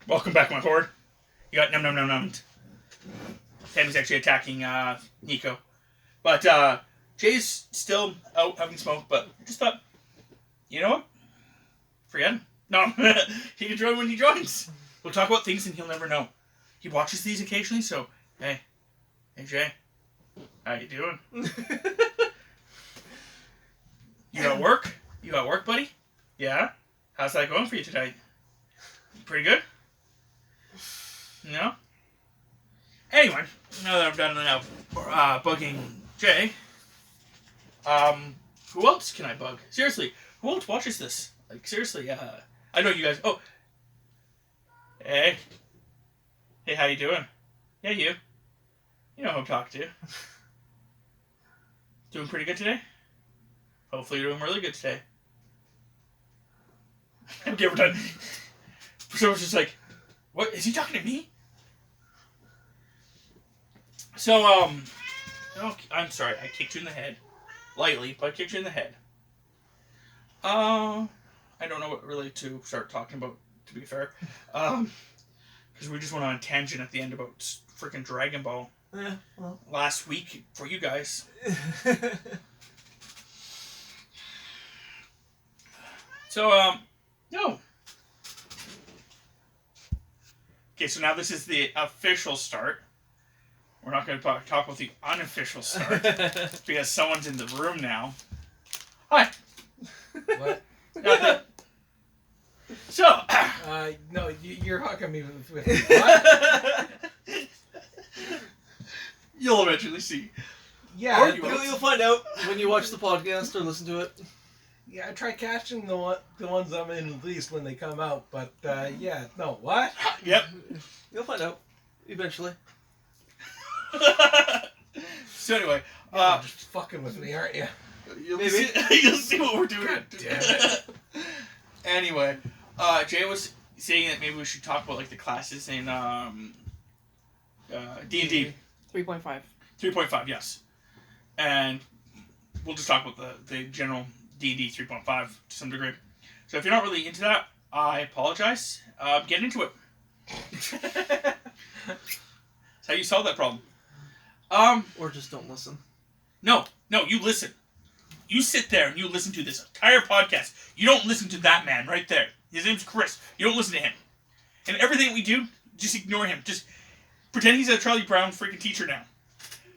Welcome back, my horde. You got num. Tammy's actually attacking Nico. But Jay's still out having smoke, but I just thought, you know what? Forget him. No, he can join when he joins. We'll talk about things and he'll never know. He watches these occasionally, so, hey Jay, how you doing? You got work? You got work, buddy? Yeah? How's that going for you today? Pretty good? No? Anyway, now that I'm done enough bugging Jay, who else can I bug? Seriously, who else watches this? Like, seriously, I know you guys. Oh. Hey, how you doing? Yeah, you. You know who I'm talking to. Doing pretty good today? Hopefully you're doing really good today. Okay, we're done. Someone's just like, what? Is he talking to me? So, okay, I'm sorry, I kicked you in the head. Lightly, but I kicked you in the head. I don't know what really to start talking about, to be fair. Because we just went on a tangent at the end about freaking Dragon Ball. Yeah, well. Last week for you guys. So, no. Okay, so now this is the official start. We're not going to talk about the unofficial start. Because someone's in the room now. Hi. What? Nothing. So. No, you're hugging me with what? You'll eventually see. Yeah, You'll find out when you watch the podcast or listen to it. Yeah, I try catching the ones I'm in at least when they come out, but yeah, no, what? Yep. You'll find out eventually. So anyway, You're just fucking with me, aren't you? You'll see what we're doing. God damn it. Anyway, Jay was saying that maybe we should talk about like the classes in D&D 3.5. 3.5, yes. And we'll just talk about the general D&D 3.5 to some degree. So if you're not really into that, I apologize. Get into it. That's how you solve that problem. Or just don't listen. No, you listen. You sit there and you listen to this entire podcast. You don't listen to that man right there. His name's Chris. You don't listen to him. And everything we do, just ignore him. Just pretend he's a Charlie Brown freaking teacher now.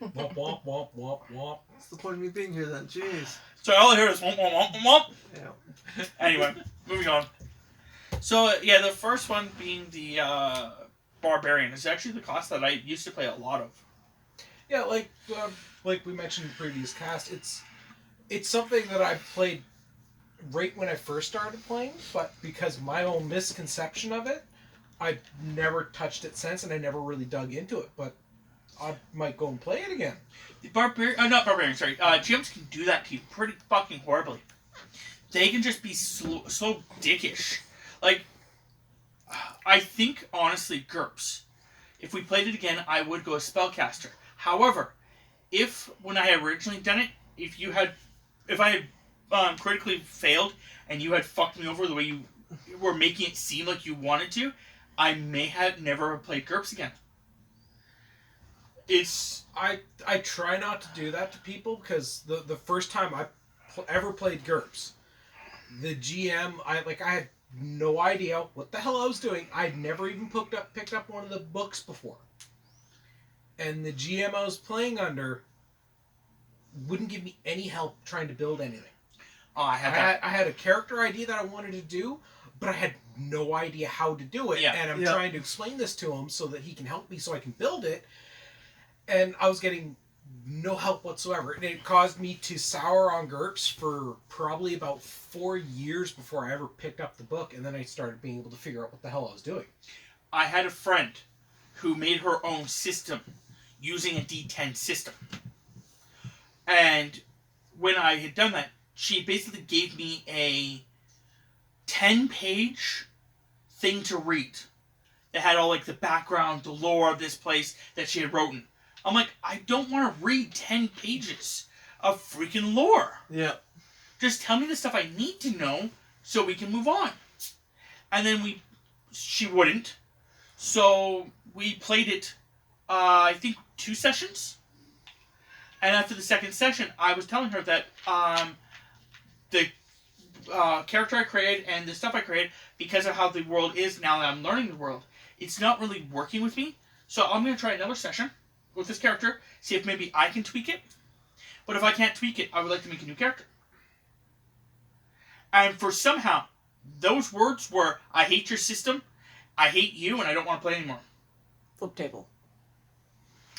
Womp, womp, womp, womp, womp. What's the point of me being here then? Jeez. So all I hear is womp, womp, womp, womp. Yeah. Anyway, moving on. So, yeah, the first one being the Barbarian. It's actually the class that I used to play a lot of. Yeah, like we mentioned in the previous cast, it's something that I played right when I first started playing, but because of my own misconception of it, I've never touched it since, and I never really dug into it, but I might go and play it again. Not Barbarian, sorry. GMs can do that to you pretty fucking horribly. They can just be so dickish. Like, I think, honestly, GURPS, if we played it again, I would go a spellcaster. However, when I had originally done it, if I had critically failed and you had fucked me over the way you were making it seem like you wanted to, I may have never played GURPS again. I try not to do that to people because the first time I ever played GURPS, the GM, I had no idea what the hell I was doing. I'd never even picked up one of the books before. And the GM I was playing under wouldn't give me any help trying to build anything. Oh, I had a character idea that I wanted to do, but I had no idea how to do it. Yeah. And I'm trying to explain this to him so that he can help me so I can build it. And I was getting no help whatsoever. And it caused me to sour on GURPS for probably about 4 years before I ever picked up the book. And then I started being able to figure out what the hell I was doing. I had a friend who made her own system using a D10 system. And when I had done that, she basically gave me a 10-page thing to read that had all like the background, the lore of this place that she had written. I'm like, I don't want to read 10 pages of freaking lore. Yeah. Just tell me the stuff I need to know so we can move on. And then she wouldn't. So we played it, I think 2 sessions. And after the second session, I was telling her that the character I created and the stuff I created, because of how the world is now that I'm learning the world, it's not really working with me. So I'm going to try another session with this character, see if maybe I can tweak it. But if I can't tweak it, I would like to make a new character. And for somehow, those words were, I hate your system, I hate you, and I don't want to play anymore. Flip table.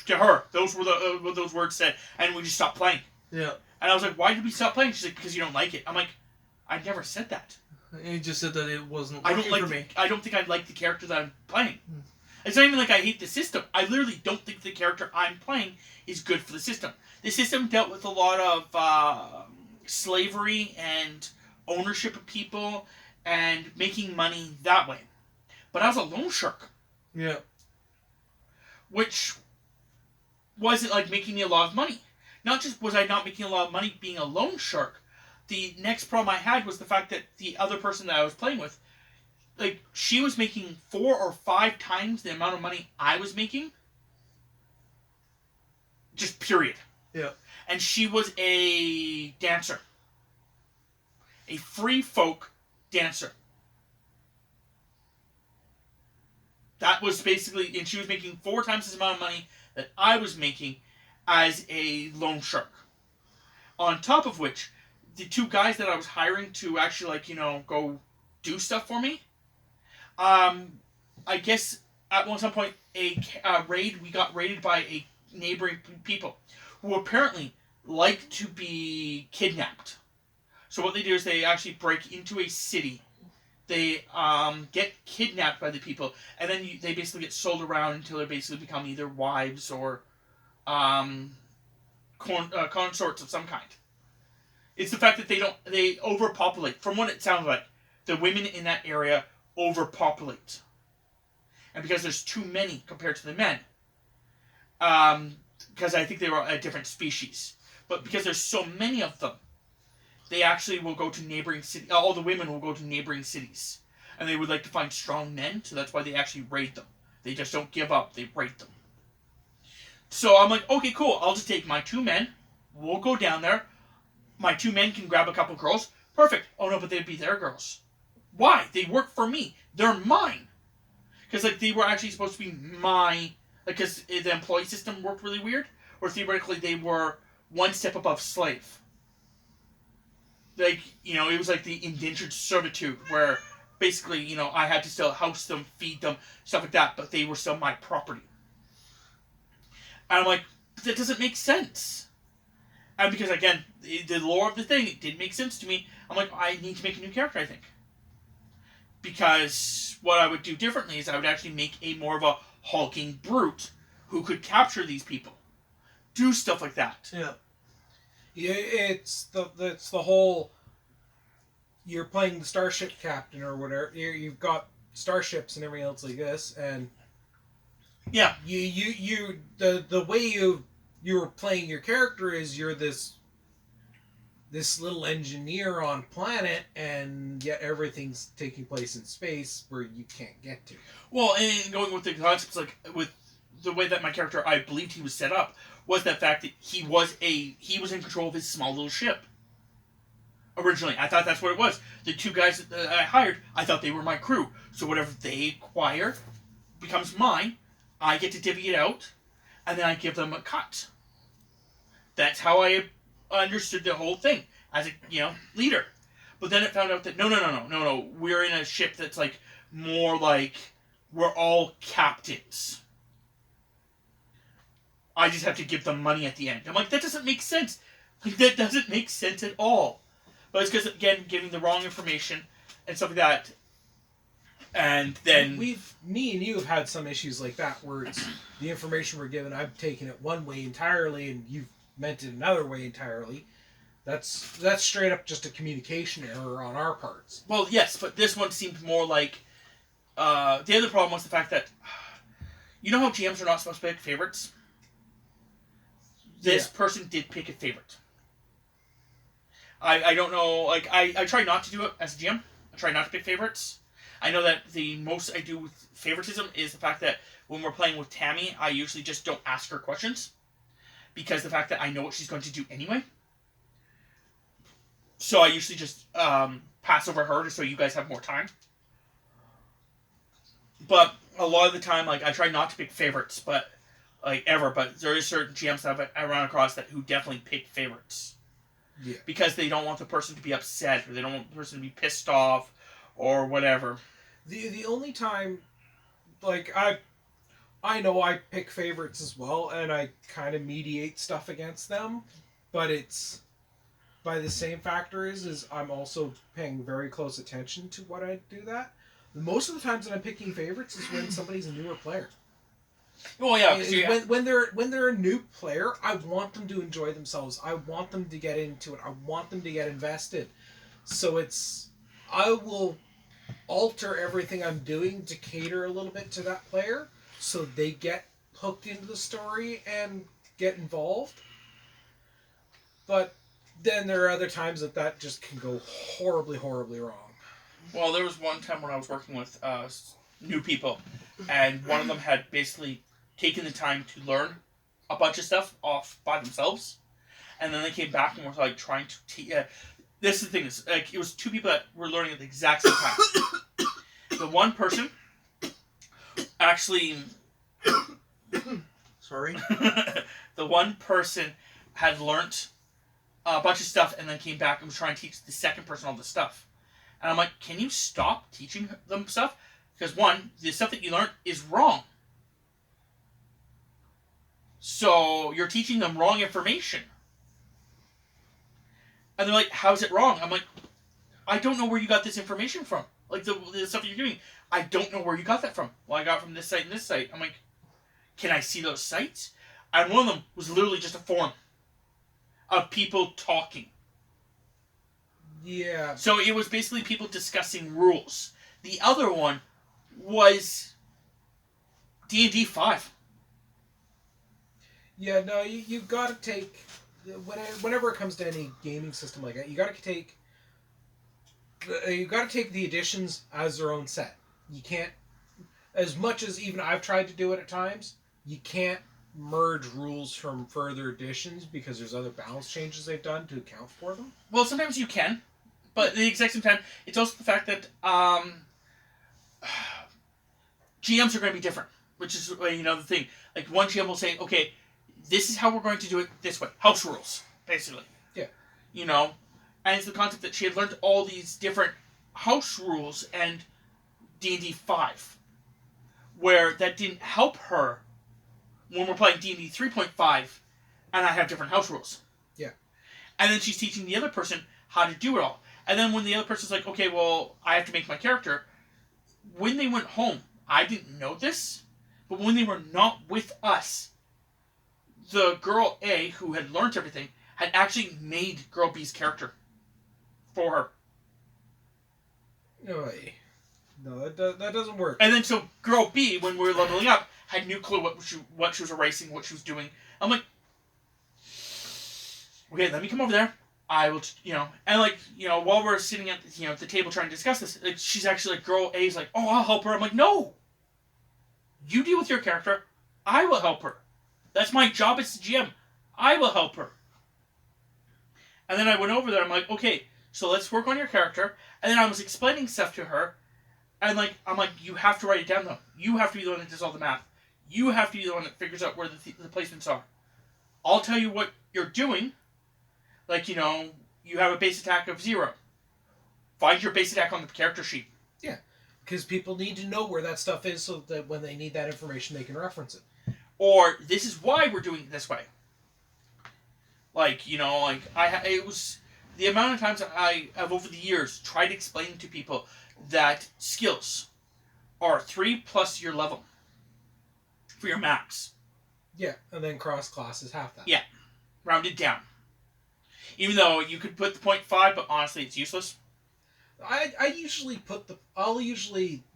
To her, those were what those words said, and we just stopped playing. Yeah. And I was like, why did we stop playing? She's like, because you don't like it. I'm like, I never said that. You just said that it wasn't I working don't like. for me. I don't think I like the character that I'm playing. It's not even like I hate the system. I literally don't think the character I'm playing is good for the system. The system dealt with a lot of slavery and ownership of people and making money that way. But I was a loan shark. Yeah. Which wasn't like making me a lot of money. Not just was I not making a lot of money being a loan shark, the next problem I had was the fact that the other person that I was playing with, like, she was making 4 or 5 times the amount of money I was making. Just period. Yeah. And she was a dancer. A free folk dancer. That was basically, and she was making 4 times the amount of money that I was making as a loan shark. On top of which, the 2 guys that I was hiring to actually, like, you know, go do stuff for me, I guess at some point we got raided by a neighboring people who apparently like to be kidnapped. So what they do is they actually break into a city. They get kidnapped by the people, and then they basically get sold around until they basically become either wives or consorts of some kind. It's the fact that they overpopulate. From what it sounds like, the women in that area overpopulate. And because there's too many compared to the men, because I think they were a different species, but because there's so many of them, they actually will go to neighboring cities. All the women will go to neighboring cities. And they would like to find strong men, so that's why they actually raid them. They just don't give up, they raid them. So I'm like, okay, cool, I'll just take my 2 men, we'll go down there, my 2 men can grab a couple girls, perfect. Oh no, but they'd be their girls. Why? They work for me. They're mine. Because, like, they were actually supposed to be my, like, because the employee system worked really weird, or theoretically they were one step above slave. Like, you know, it was like the indentured servitude, where basically, you know, I had to still house them, feed them, stuff like that, but they were still my property. And I'm like, that doesn't make sense. And because, again, the lore of the thing, it did make sense to me. I'm like, I need to make a new character, I think. Because what I would do differently is I would actually make a more of a hulking brute who could capture these people. Do stuff like that. Yeah. Yeah, it's the whole. You're playing the starship captain or whatever. You've got starships and everything else like this, and yeah, the way you're playing your character is you're this little engineer on planet, and yet everything's taking place in space where you can't get to. Well, and going with the concepts, like with the way that my character, I believed he was set up, was that fact that he was in control of his small little ship. Originally, I thought that's what it was. The 2 guys that I hired, I thought they were my crew. So whatever they acquire becomes mine. I get to divvy it out, and then I give them a cut. That's how I understood the whole thing as a leader. But then it found out that no, we're in a ship that's like more like we're all captains. I just have to give them money at the end. I'm like, that doesn't make sense. Like, that doesn't make sense at all. But it's because, again, giving the wrong information and stuff like that. And then me and you have had some issues like that where it's the information we're given, I've taken it one way entirely and you've meant it another way entirely. That's straight up just a communication error on our parts. Well, yes, but this one seemed more like the other problem was the fact that you know how GMs are not supposed to pick favorites? This person did pick a favorite. I don't know, like, I try not to do it as a GM. I try not to pick favorites. I know that the most I do with favoritism is the fact that when we're playing with Tammy, I usually just don't ask her questions. Because the fact that I know what she's going to do anyway. So I usually just pass over her just so you guys have more time. But a lot of the time, like, I try not to pick favorites, but ever. But there is certain GMs that I run across who definitely pick favorites. Yeah. Because they don't want the person to be upset, or they don't want the person to be pissed off, or whatever. The only time, like, I know I pick favorites as well, and I kind of mediate stuff against them, but it's by the same factor is I'm also paying very close attention to what I do that. Most of the times that I'm picking favorites is when somebody's a newer player. Well, yeah. When they're a new player, I want them to enjoy themselves. I want them to get into it. I want them to get invested. So I will alter everything I'm doing to cater a little bit to that player, so they get hooked into the story and get involved. But then there are other times that just can go horribly, horribly wrong. Well, there was one time when I was working with new people, and one of them had basically taken the time to learn a bunch of stuff off by themselves, and then they came back and were like trying to this is the thing, is like it was two people that were learning at the exact same time. The one person actually Sorry. the one person had learnt a bunch of stuff and then came back and was trying to teach the second person all the stuff. And I'm like, can you stop teaching them stuff? Because one, the stuff that you learned is wrong. So you're teaching them wrong information. And they're like, how's it wrong? I'm like, I don't know where you got this information from. Like the stuff that you're doing, I don't know where you got that from. Well, I got it from this site and this site. I'm like, can I see those sites? And one of them was literally just a forum of people talking. Yeah. So it was basically people discussing rules. The other one was D&D 5. Yeah, no, you gotta take, whenever it comes to any gaming system like that, you gotta take the editions as their own set. You can't, as much as even I've tried to do it at times, you can't merge rules from further editions because there's other balance changes they've done to account for them. Well, sometimes you can, but at the exact same time, it's also the fact that GMs are going to be different, which is the thing. Like one GM will say, okay, this is how we're going to do it this way. House rules, basically. Yeah. And it's the concept that she had learned all these different house rules and D&D 5, where that didn't help her when we're playing D&D 3.5 and I have different house rules. Yeah. And then she's teaching the other person how to do it all. And then when the other person's like, okay, well, I have to make my character. When they went home, I didn't know this, but when they were not with us, the girl A, who had learned everything, had actually made girl B's character for her. No, that doesn't work. And then so girl B, when we were leveling up, had no clue what she was erasing, what she was doing. I'm like, okay, let me come over there. I will, and while we're sitting at, the table trying to discuss this, like, she's actually like, girl A's like, oh, I'll help her. I'm like, no. You deal with your character. I will help her. That's my job as the GM. I will help her. And then I went over there. I'm like, okay, so let's work on your character. And then I was explaining stuff to her. And I'm like, you have to write it down though. You have to be the one that does all the math. You have to be the one that figures out where the placements are. I'll tell you what you're doing. Like, you have a base attack of 0. Find your base attack on the character sheet. Yeah, because people need to know where that stuff is so that when they need that information, they can reference it. Or, this is why we're doing it this way. Like, it was the amount of times I have over the years tried to explain to people that skills are 3 plus your level for your max. Yeah, and then cross class is half that. Yeah, rounded down. Even though you could put the 0.5, but honestly, it's useless. I usually put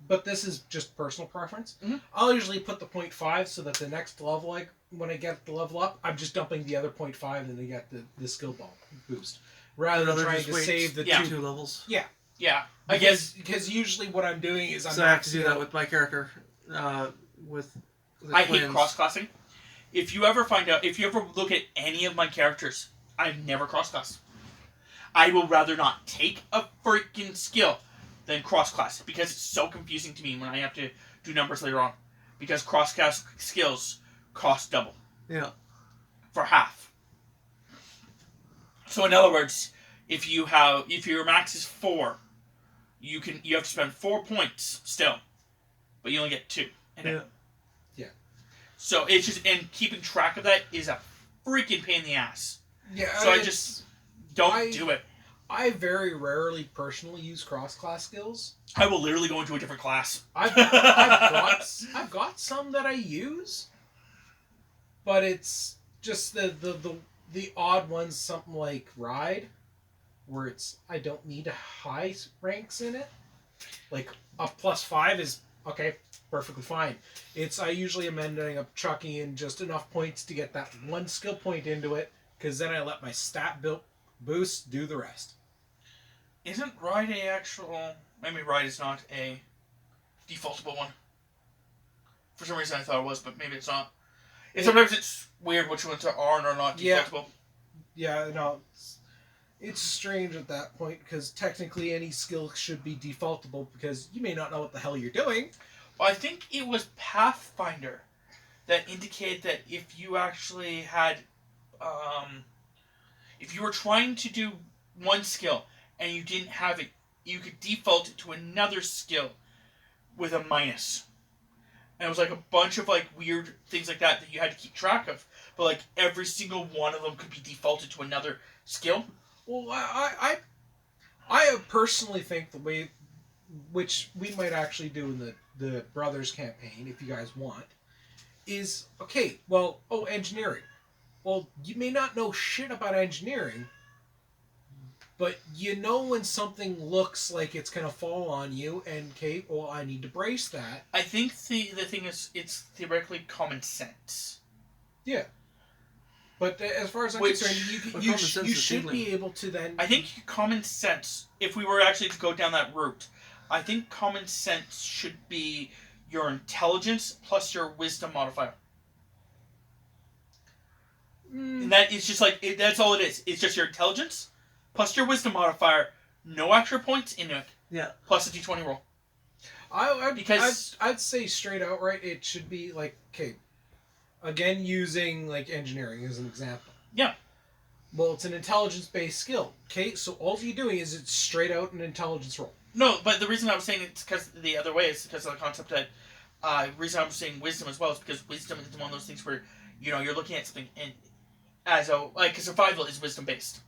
but this is just personal preference. Mm-hmm. I'll usually put the 0.5 so that the next level, when I get the level up, I'm just dumping the other 0.5 and they get the skill bump boost. Rather than trying to save the 2 levels. Yeah. Yeah, I guess because usually what I'm doing is So I have to do that with my character. With the I twins. hate cross-classing. If you ever look at any of my characters, I've never cross-classed. I will rather not take a freaking skill than cross-class because it's so confusing to me when I have to do numbers later on. Because cross-class skills cost double. Yeah. For half. So in other words, if your max is 4, you have to spend 4 points still, but you only get 2. Yeah. So it's just, and keeping track of that is a freaking pain in the ass. Yeah. So I just don't do it. I very rarely personally use cross-class skills. I will literally go into a different class. I've got some that I use, but it's just the odd ones. Something like ride, where I don't need high ranks in it. Like a +5 is okay, perfectly fine. I usually am ending up chucking in just enough points to get that one skill point into it, because then I let my stat boost do the rest. Isn't ride a actual... I mean, ride is not a defaultable one. For some reason I thought it was, but maybe it's not. And sometimes it's weird which ones are and are not defaultable. Yeah, no. It's strange at that point, because technically any skill should be defaultable, because you may not know what the hell you're doing. Well, I think it was Pathfinder that indicated that if you actually had... if you were trying to do one skill and you didn't have it, you could default it to another skill with a minus. And it was like a bunch of like weird things like that you had to keep track of. But like every single one of them could be defaulted to another skill. Well, I personally think the way, which we might actually do in the Brothers campaign, if you guys want, is, okay, well, engineering. Well, you may not know shit about engineering, but you know when something looks like it's going to fall on you, and, okay, well, I need to brace that. I think the thing is, it's theoretically common sense. Yeah. But as far as I'm concerned, you should be able to then... I think common sense, if we were actually to go down that route, I think common sense should be your intelligence plus your wisdom modifier. And that is just like, that's all it is. It's just your intelligence plus your wisdom modifier, no extra points in it. Yeah. Plus a d20 roll. I'd say straight out right, it should be like, okay, again using like engineering as an example. Yeah. Well, it's an intelligence-based skill. Okay, so all you're doing is it's straight out an intelligence roll. No, but the reason I was saying it's because the other way is because of the concept that, the reason I was saying wisdom as well is because wisdom is one of those things where, you're looking at something and as a, like, survival is wisdom-based.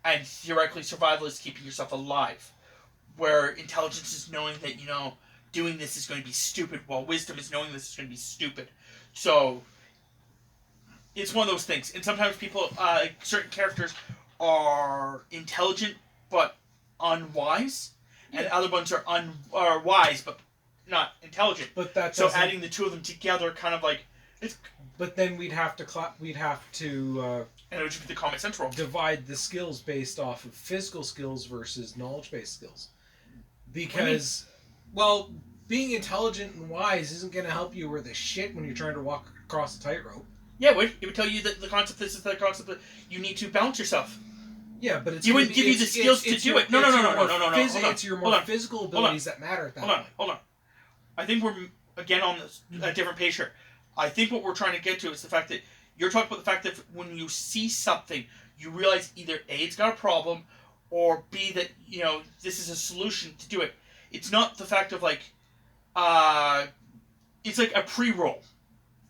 And theoretically, survival is keeping yourself alive. Where intelligence is knowing that, doing this is going to be stupid, while wisdom is knowing this is going to be stupid. So, it's one of those things. And sometimes people, certain characters are intelligent, but unwise. Yeah. And other ones are wise, but not intelligent. But that so adding the two of them together kind of like... But then we'd have to and it would just be the common sense roll. Divide the skills based off of physical skills versus knowledge-based skills. Because, well, being intelligent and wise isn't going to help you worth a shit when you're trying to walk across a tightrope. Yeah, it would tell you that the concept that you need to balance yourself. Yeah, but it's... You wouldn't give you the skills to do it. No. It's your more physical abilities that matter at that point. Hold on. I think we're, again, on a different page here. I think what we're trying to get to is the fact that you're talking about the fact that when you see something, you realize either A, it's got a problem, or B, that, this is a solution to do it. It's not the fact of, like, it's like a pre-roll.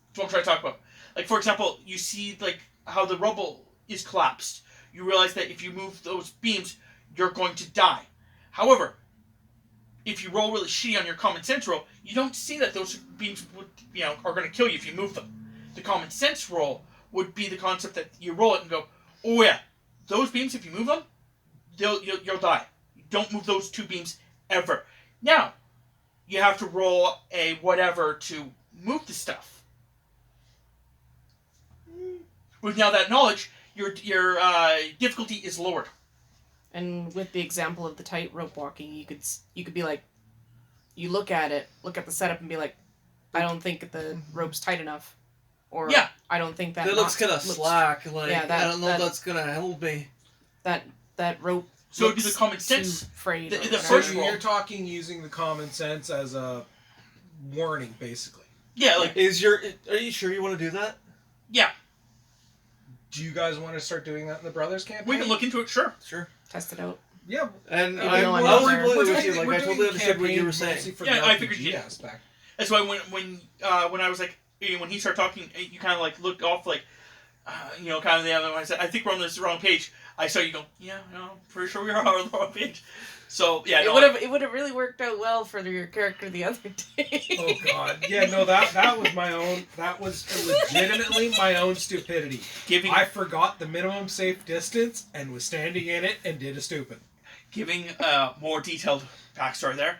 That's what I'm trying to talk about. Like, for example, you see, like, how the rubble is collapsed. You realize that if you move those beams, you're going to die. However, if you roll really shitty on your common sense roll, you don't see that those beams would, are going to kill you if you move them. The common sense roll would be the concept that you roll it and go, oh yeah, those beams, if you move them, you'll die. Don't move those two beams ever. Now, you have to roll a whatever to move the stuff. With now that knowledge, your difficulty is lowered. And with the example of the tightrope walking, you could be like, you look at the setup and be like, I don't think the rope's tight enough, or Yeah. I don't think that It looks kind of slack. Like yeah, I don't know if that's gonna help me. That rope. So it'd be the common too sense. frayed. The or first whatever. So you're talking using the common sense as a warning, basically. Yeah, like Are you sure you want to do that? yeah, Do you guys want to start doing that in the Brothers campaign? we can look into it. Sure. Sure. Test it out. Yeah. And Even I though I'm will not there. completely with you. we're Like I doing totally understand what you campaign were saying. mostly for Yeah, the I figured RPG you- aspect. That's why when I was like, when he started talking, you kind of like looked off like, kind of the other one. I said, I think we're on this wrong page. I saw you go, yeah, no, pretty sure we are on the wrong page. So yeah, It would have really worked out well for your character the other day. Oh god. Yeah, no, that was my own. That was legitimately my own stupidity. I forgot the minimum safe distance and was standing in it and did a stupid. Giving more detailed backstory there.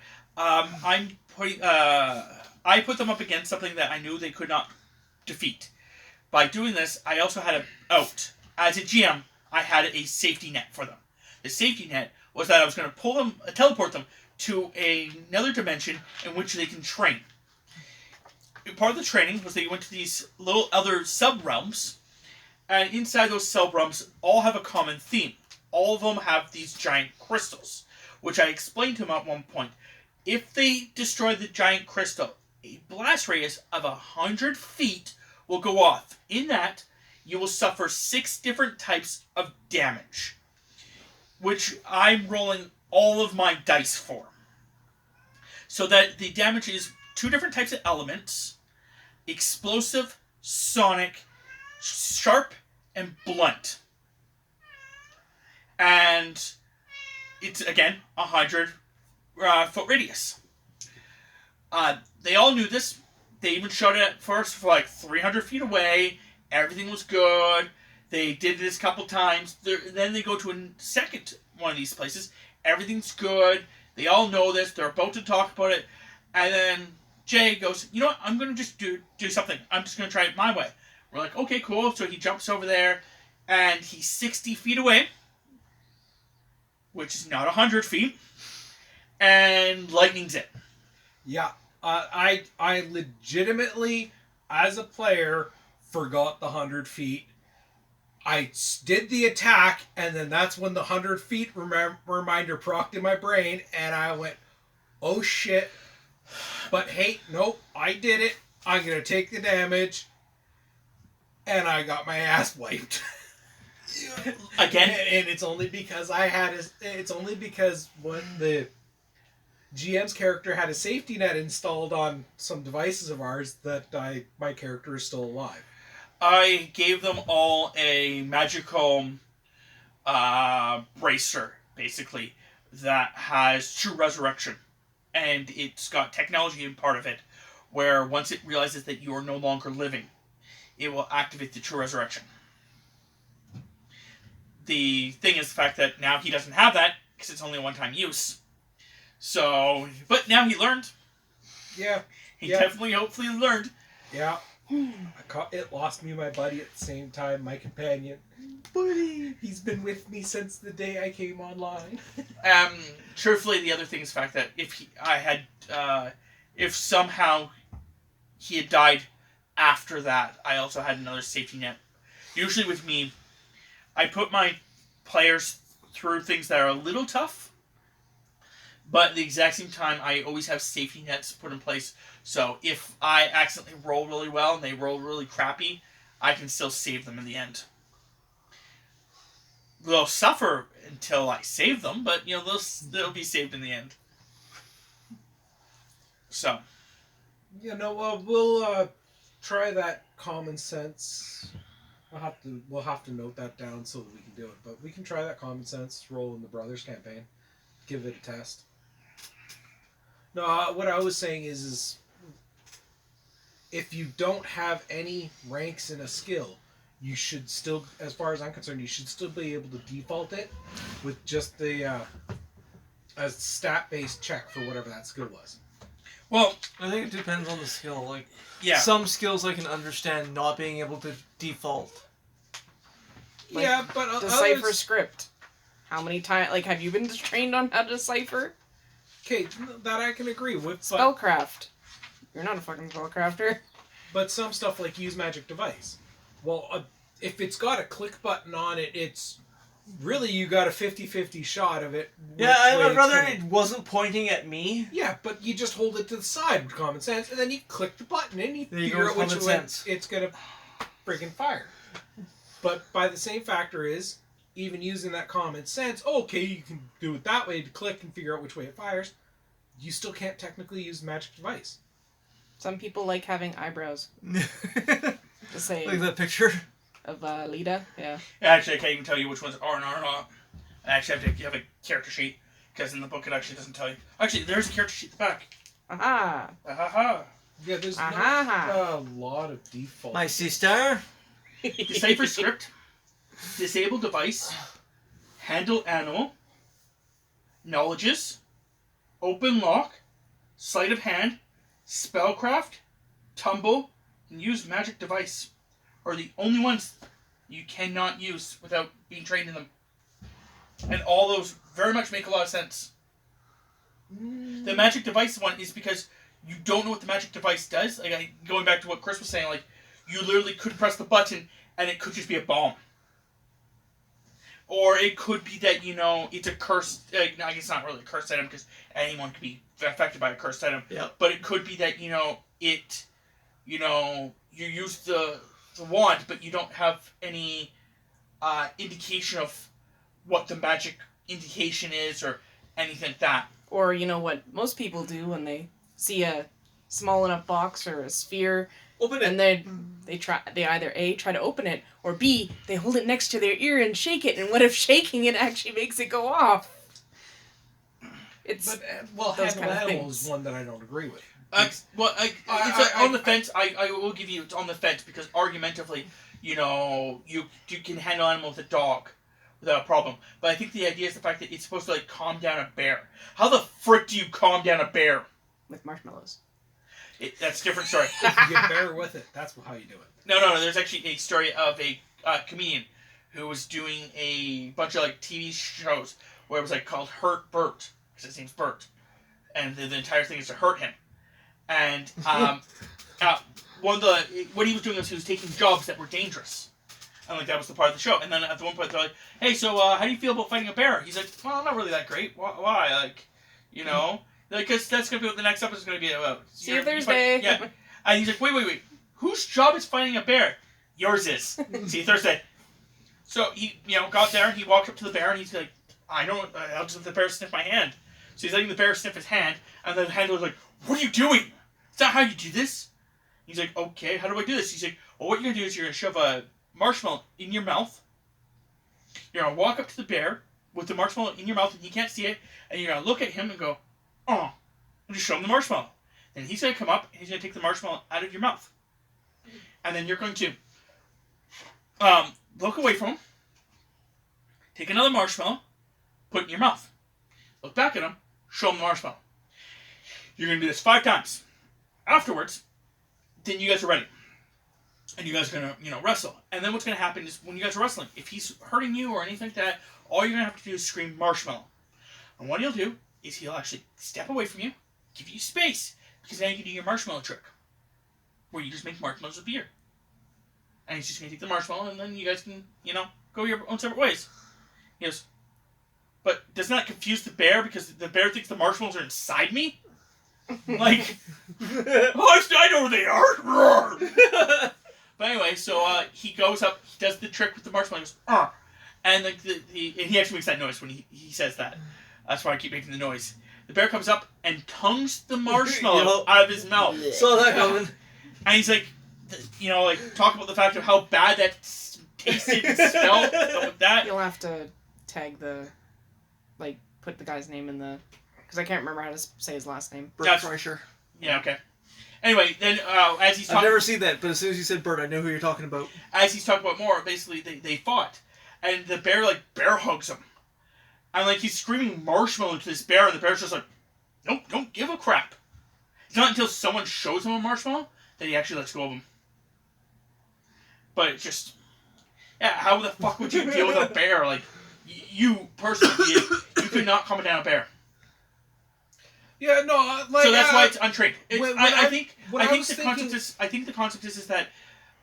I put them up against something that I knew they could not defeat. By doing this, I also had an out. As a GM, I had a safety net for them. The safety net was that I was going to teleport them to another dimension in which they can train. Part of the training was they went to these little other sub-realms, and inside those sub-realms all have a common theme. All of them have these giant crystals, which I explained to them at one point. If they destroy the giant crystal, a blast radius of 100 feet will go off. In that, you will suffer 6 different types of damage, which I'm rolling all of my dice for. So that the damage is 2 different types of elements: explosive, sonic, sharp, and blunt. And it's, again, 100 foot radius. They all knew this. They even showed it at first for like 300 feet away. Everything was good. They did this a couple times. Then they go to a second one of these places. Everything's good. They all know this. They're about to talk about it. And then Jay goes, you know what? I'm going to just do something. I'm just going to try it my way. We're like, okay, cool. So he jumps over there. And he's 60 feet away, which is not 100 feet. And lightning's it. Yeah. I legitimately, as a player, forgot the 100 feet. I did the attack, and then that's when the 100 feet reminder procced in my brain, and I went, oh shit. But hey, nope, I did it. I'm going to take the damage. And I got my ass wiped. Again? And it's only because it's only because when the GM's character had a safety net installed on some devices of ours that my character is still alive. I gave them all a magical bracer, basically, that has true resurrection. And it's got technology in part of it, where once it realizes that you are no longer living, it will activate the true resurrection. The thing is the fact that now he doesn't have that, because it's only a one-time use. So, but now he learned. Yeah. He definitely, hopefully learned. Yeah. It lost me my buddy at the same time, my companion. Buddy! He's been with me since the day I came online. Truthfully, the other thing is the fact that if somehow he had died after that, I also had another safety net. Usually with me, I put my players through things that are a little tough, but at the exact same time, I always have safety nets put in place. So if I accidentally roll really well and they roll really crappy, I can still save them in the end. They'll suffer until I save them, but they'll be saved in the end. So, we'll try that common sense. We'll have to note that down so that we can do it. But we can try that common sense roll in the Brothers campaign. Give it a test. No, what I was saying is if you don't have any ranks in a skill, you should still, as far as I'm concerned, you should still be able to default it with just a stat-based check for whatever that skill was. well, I think it depends on the skill. Like, yeah. some skills I can understand not being able to default. Yeah, but Decipher others, script. How many times? Like, have you been trained on how to decipher? Okay, that I can agree with. Spellcraft. You're not a fucking spellcrafter. But some stuff like use magic device. Well, if it's got a click button on it, it's really you got a 50-50 shot of it. Yeah, I'd rather it wasn't pointing at me. Yeah, but you just hold it to the side with common sense, and then you click the button and you There you figure go, out which common way sense. it's gonna friggin' fire. But by the same factor is, even using that common sense, okay, you can do it that way to click and figure out which way it fires. You still can't technically use magic device. Some people like having eyebrows. Like The same. that picture. Of Lita, yeah. Actually, I can't even tell you which ones are and are not. I actually have a character sheet, because in the book it actually doesn't tell you. Actually, there's a character sheet at the back. Aha! Ahaha. Yeah, there's not Aha. a lot of default. My sister. Decipher script. Disable device. Handle animal. Knowledges. Open lock. Sleight of hand. Spellcraft. Tumble. And use magic device are the only ones you cannot use without being trained in them. And all those very much make a lot of sense. The magic device one is because you don't know what the magic device does. Like, going back to what Chris was saying, like, you literally could press the button and it could just be a bomb. Or it could be that, it's a cursed... no, I guess it's not really a cursed item because anyone could be affected by a cursed item. Yeah. But it could be that, you use the wand, but you don't have any indication of what the magic indication is or anything like that. Or, what most people do when they see a small enough box or a sphere, Open it. and they either A, try to open it, or B, they hold it next to their ear and shake it, and what if shaking it actually makes it go off? It's Well, those handle kind of animal things. is one that I don't agree with. It's on the fence. I will give you it's on the fence because argumentatively, you can handle animal with a dog without a problem. But I think the idea is the fact that it's supposed to calm down a bear. How the frick do you calm down a bear? with marshmallows. That's a different story. If you get better with it, that's how you do it. No. There's actually a story of a comedian who was doing a bunch of TV shows where it was called Hurt Bert because his name's Bert, and the entire thing is to hurt him. And what he was doing was he was taking jobs that were dangerous, and that was the part of the show. And then at one point they're like, "Hey, so how do you feel about fighting a bear?" He's like, "Well, not really that great. Why? Because that's gonna be what the next episode is gonna be about." See you Thursday. Yeah. And he's like, wait. Whose job is fighting a bear? Yours is. See you Thursday. So he, got there. He walked up to the bear and he's like, I'll just let the bear sniff my hand. So he's letting the bear sniff his hand, and the handler's like, "What are you doing? Is that how you do this?" He's like, "Okay, how do I do this?" He's like, "Well, what you're gonna do is you're gonna shove a marshmallow in your mouth. You're gonna walk up to the bear with the marshmallow in your mouth, and he can't see it, and you're gonna look at him and go, oh, and just show him the marshmallow. Then he's gonna come up and he's gonna take the marshmallow out of your mouth, and then you're going to look away from him, take another marshmallow, put it in your mouth, look back at him, show him the marshmallow. You're gonna do this 5 times. Afterwards, then you guys are ready. And you guys are gonna, wrestle. And then what's gonna happen is when you guys are wrestling, if he's hurting you or anything like that, all you're gonna have to do is scream marshmallow. And what he'll do is he'll actually step away from you, give you space, because then you can do your marshmallow trick, where you just make marshmallows with beer. And he's just gonna take the marshmallow, and then you guys can, go your own separate ways. He goes, but doesn't that confuse the bear because the bear thinks the marshmallows are inside me? Oh, I know where they are. But anyway, so he goes up, he does the trick with the marshmallow, he goes, and and he actually makes that noise when he says that. That's why I keep making the noise. The bear comes up and tongues the marshmallow out of his mouth. Saw that coming. And he's like, talk about the fact of how bad that tasted and smelled. With that. You'll have to tag put the guy's name in the... Because I can't remember how to say his last name. Bert Kreischer. Yeah, okay. Anyway, then as he's talking... I've never seen that, but as soon as you said Bert, I know who you're talking about. As he's talking about more, basically, they fought. And the bear, bear hugs him. And, he's screaming marshmallow to this bear, and the bear's just like, nope, don't give a crap. It's not until someone shows him a marshmallow that he actually lets go of him. But it's just... Yeah, how the fuck would you deal with a bear? You personally, you could not calm down a bear. Yeah, no, like, So that's why it's untrained. I think the concept is that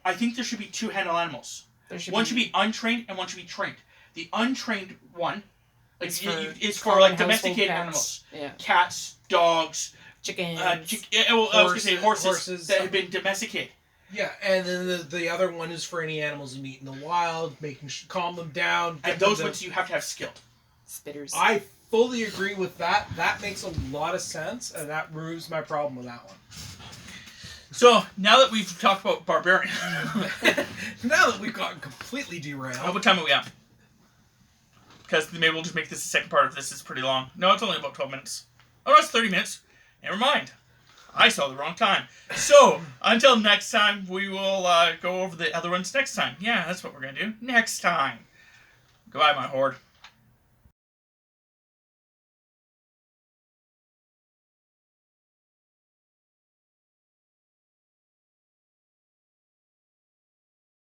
I think there should be two handle animals. One should be untrained and one should be trained. The untrained one, like, is for like domesticated animals. Yeah. Cats, dogs, Chickens. I was gonna say horses that have been domesticated. Yeah, and then the other one is for any animals you meet in the wild, calm them down. And those ones you have to have skill. Spitters. I fully agree with that. That makes a lot of sense, and that removes my problem with that one. So, now that we've talked about Barbarian... Now that we've gotten completely derailed... How much time are we at? Because maybe we'll just make this the second part of this. It's pretty long. No, it's only about 12 minutes. Oh, no, it's 30 minutes. Never mind. I saw the wrong time. So, until next time, we will go over the other ones next time. Yeah, that's what we're going to do. Next time. Goodbye, my horde.